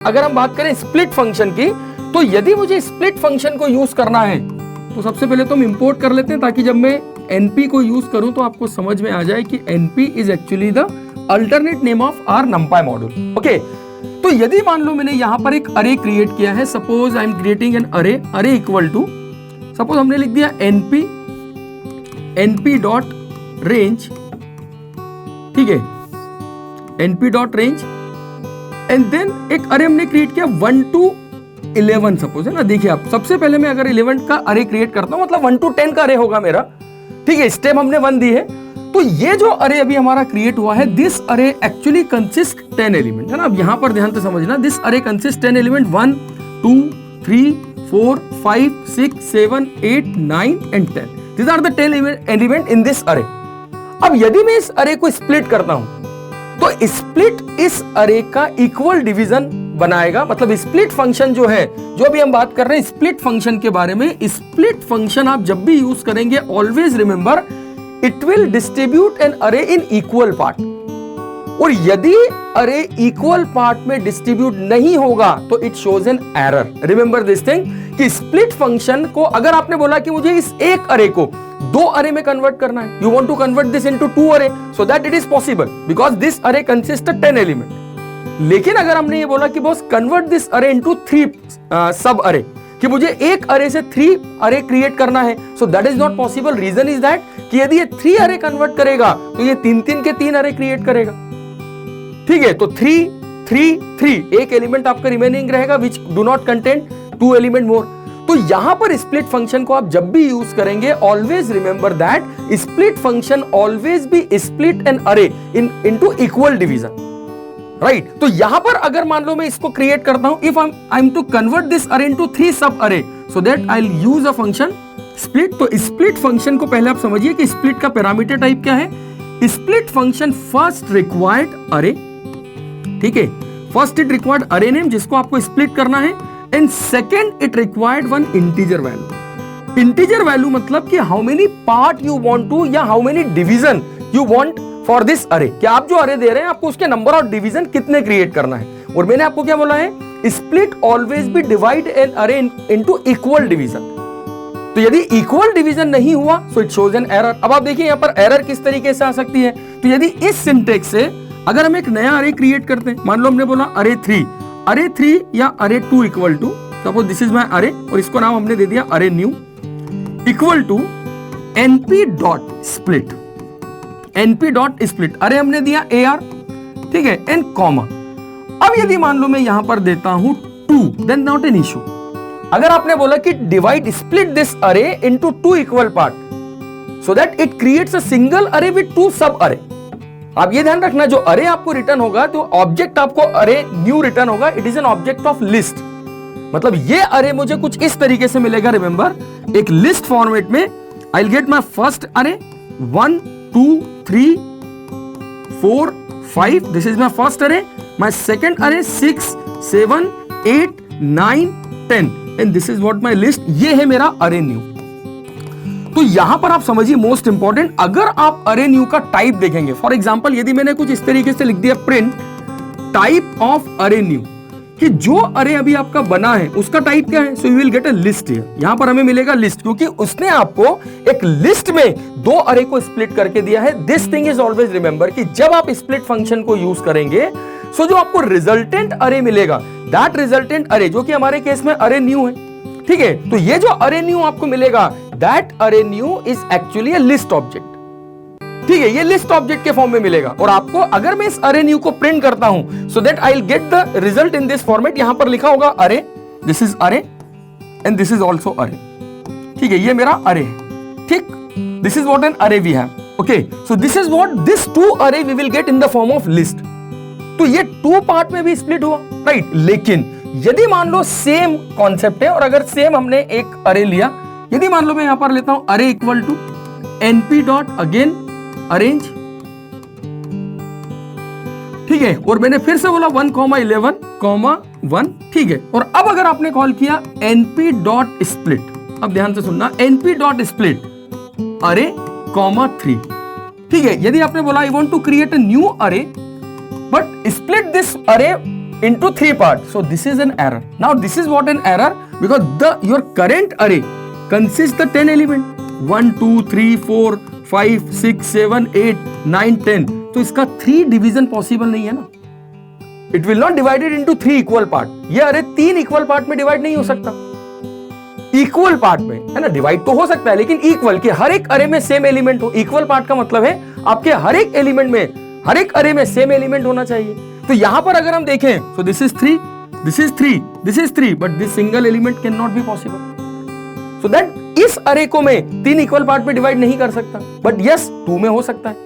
अगर हम बात करें स्प्लिट फंक्शन की, तो यदि मुझे स्प्लिट फंक्शन को यूज करना है तो सबसे पहले तो हम इंपोर्ट कर लेते हैं, ताकि जब मैं एनपी को यूज करूं तो आपको समझ में आ जाए कि NP is actually the alternate name of our numpy module. Okay, तो यदि मान लो मैंने यहां पर एक अरे क्रिएट किया है, suppose I am creating an array equal to, suppose हमने लिख दिया एनपी डॉट रेंज, ठीक है, NP dot range, and then एक अरे हमने क्रिएट किया 1 to 11 सपोज, है ना। देखिए आप, सबसे पहले मैं अगर 11 का अरे क्रिएट करता हूं, मतलब 1 to 10 का अरे होगा मेरा, ठीक है। स्टेप हमने 1 दी है, तो ये जो अरे अभी हमारा क्रिएट हुआ है, दिस अरे एक्चुअली कंसिस्ट 10 एलिमेंट, है ना। अब यहां पर ध्यान से समझना, this array consist 10 element, 1 2 3 4 5 6 7 8 9 and 10, this are the 10 element in this array. अब यदि मैं इस अरे को स्प्लिट करता हूं, तो स्प्लिट इस अरे का इक्वल डिवीजन बनाएगा। मतलब स्प्लिट फंक्शन जो है, जो भी हम बात कर रहे हैं स्प्लिट फंक्शन के बारे में, स्प्लिट फंक्शन आप जब भी यूज करेंगे, always remember it will distribute an array in equal part. और यदि अरे इक्वल पार्ट में डिस्ट्रीब्यूट नहीं होगा तो it shows an error. Remember this thing कि स्प्लिट फंक्शन को, अगर आपने बोला कि मुझे इस एक अरे को 2 अरे में कन्वर्ट करना है, you want to convert this into 2 array, so that it is possible because this array consist of 10 element. लेकिन अगर हमने ये बोला कि boss convert this array into 3 sub अरे, कि मुझे एक अरे से 3 अरे क्रिएट करना है, so that is not possible. Reason is that कि यदि ये 3 अरे कन्वर्ट करेगा तो ये 3 के 3 अरे क्रिएट करेगा, ठीक है। तो 3 3 3 एक एलिमेंट आपका रिमेनिंग रहेगा which do not contain 2 element more. तो यहां पर स्प्लिट फंक्शन को आप जब भी यूज करेंगे, always remember that split function always be split an array into equal division, right. तो यहां पर अगर मान लो मैं इसको क्रिएट करता हूं, if I am to convert this array into 3 sub array, so that I will use a function split. तो स्प्लिट फंक्शन को पहले आप समझिए कि स्प्लिट का पैरामीटर टाइप क्या है। Split function first required array, ठीक है, first it required array name जिसको आपको स्प्लिट करना है, and second it required one integer value. Integer value मतलब कि how many part you want to, या how many division you want for this array, कि आप जो अरे दे रहे हैं आपको उसके नंबर ऑफ डिवीजन कितने क्रिएट करना है। और मैंने आपको क्या बोला है, split always be divide an array into equal division. तो यदि इक्वल डिवीजन नहीं हुआ so it shows an error. अब आप देखिए यहां पर एरर किस तरीके से आ सकती है। तो यदि इस सिंटेक्स से अगर हम एक नया अरे क्रिएट करते हैं, मान लो हमने बोला अरे 3 या array 2 equal to, suppose this is my array और इसको नाम हमने दे दिया array new, equal to NP dot split, NP dot split array हमने दिया AR, ठीक है, एंड कॉमा। अब यदि मान लो मैं यहां पर देता हूं 2, देन नॉट एन इशू। अगर आपने बोला कि divide split this array into 2 equal part so that it creates a single अरे विद 2 सब अरे। आप ये ध्यान रखना, जो अरे आपको रिटर्न होगा तो ऑब्जेक्ट आपको अरे न्यू रिटर्न होगा, it is an object of list. मतलब ये अरे मुझे कुछ इस तरीके से मिलेगा। रिमेंबर, एक लिस्ट फॉर्मेट में आई विल गेट माय फर्स्ट अरे 1 2 3 4 5, दिस इज माय फर्स्ट अरे, माय सेकंड अरे 6 7 8 9 10, and this is what my list. ये है मेरा अरे न्यू। तो यहां पर आप समझिए मोस्ट इंपॉर्टेंट, अगर आप अरे न्यू का टाइप देखेंगे, फॉर एग्जांपल यदि मैंने कुछ इस तरीके से लिख दिया प्रिंट टाइप ऑफ अरे न्यू, कि जो अरे अभी आपका बना है उसका टाइप क्या है, so you will get a list here. यहां पर हमें मिलेगा लिस्ट, क्योंकि उसने आपको एक लिस्ट में 2 अरे को स्प्लिट करके दिया है। This thing is always remember कि जब आप स्प्लिट फंक्शन को यूज करेंगे, सो जो आपको रिजल्टेंट अरे मिलेगा, दैट रिजल्टेंट अरे, जो कि हमारे केस में अरे न्यू है, ठीक है, तो ये जो अरे न्यू आपको मिलेगा, दैट अरे new is actually a list object, ठीक है, ये लिस्ट ऑब्जेक्ट के फॉर्म में मिलेगा। और आपको अगर मैं इस अरे न्यू को प्रिंट करता हूं, so that I will get the result in this format. यहां पर लिखा होगा array, this is array and this is also array, ठीक है, ये मेरा अरे है, ठीक, this is what an array we have, okay. So this is what this 2 array we will get in the form of list. तो ये 2 part में भी स्प्लिट हुआ, राइट। लेकिन यदि मान लो सेम कॉन्सेप्ट है, और अगर सेम हमने एक अरे लिया, यदि मान लो मैं यहां पर लेता हूं array equal to NP dot again arrange, ठीक है, और मैंने फिर से बोला 1,11,1, ठीक है। और अब अगर आपने कॉल किया np डॉट स्प्लिट, अब ध्यान से सुनना, np डॉट स्प्लिट अरे 3, ठीक है। यदि आपने बोला I want to create a new array but split this array into 3 parts. So this is an error. Now this is what an error, because your current array consists the 10 element 1 2 3 4 5 6 7 8 9 10. तो इसका 3 division possible नहीं है ना. It will not divided into 3 equal part. ये अरे 3 equal part में divide नहीं हो सकता. इक्वल पार्ट में है ना, डिवाइड तो हो सकता है लेकिन इक्वल के हर एक अरे में सेम एलिमेंट हो. इक्वल पार्ट का मतलब है आपके हर एक एलिमेंट में, हर एक अरे में सेम एलिमेंट होना चाहिए. तो यहां पर अगर हम देखें, सो this is 3, this is 3, this is 3, but this single element can not be possible. So that इस अरे को मैं 3 इक्वल पार्ट में डिवाइड नहीं कर सकता, बट यस 2 में हो सकता है.